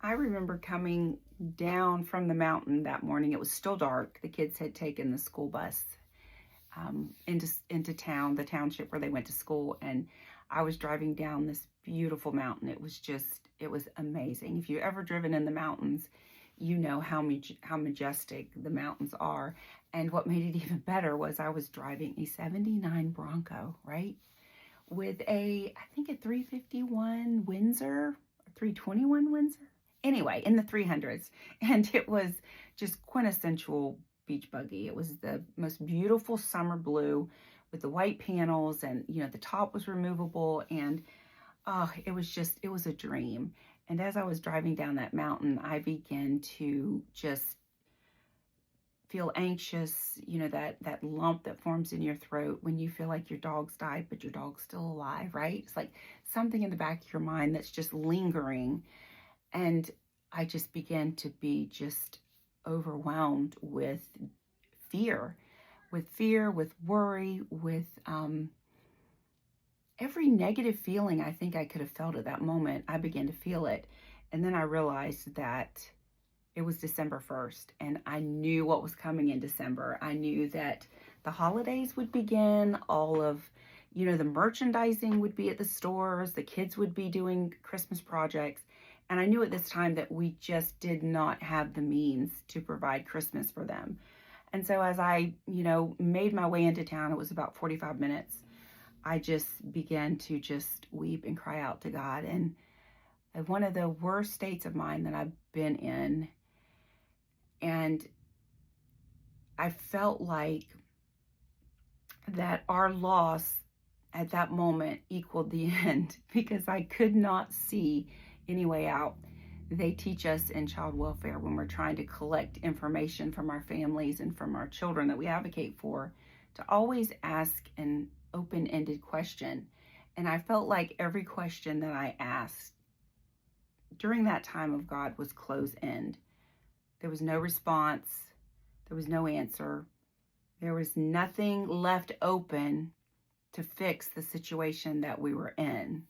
I remember coming down from the mountain that morning. It was still dark. The kids had taken the school bus into town, the township where they went to school, and I was driving down this beautiful mountain. It was amazing. If you've ever driven in the mountains, you know how majestic the mountains are. And what made it even better was I was driving a 79 Bronco, right? With I think a 351 Windsor, 321 Windsor. Anyway, in the 300s. And it was just quintessential beach buggy. It was the most beautiful summer blue with the white panels, and the top was removable, and it was a dream. And as I was driving down that mountain, I began to just feel anxious, that lump that forms in your throat when you feel like your dog's died, but your dog's still alive, right? It's like something in the back of your mind that's just lingering. And I just began to be just overwhelmed with fear, with worry, with every negative feeling I think I could have felt at that moment. I began to feel it. And then I realized that it was December 1st, and I knew what was coming in December. I knew that the holidays would begin, all of, the merchandising would be at the stores, the kids would be doing Christmas projects. And I knew at this time that we just did not have the means to provide Christmas for them. And so as I, made my way into town, it was about 45 minutes, I just began to just weep and cry out to God. And one of the worst states of mind that I've been in. And I felt like that our loss at that moment equaled the end, because I could not see any way out. They teach us in child welfare, when we're trying to collect information from our families and from our children that we advocate for, to always ask an open-ended question. And I felt like every question that I asked during that time of God was close-end. There was no response. There was no answer. There was nothing left open to fix the situation that we were in.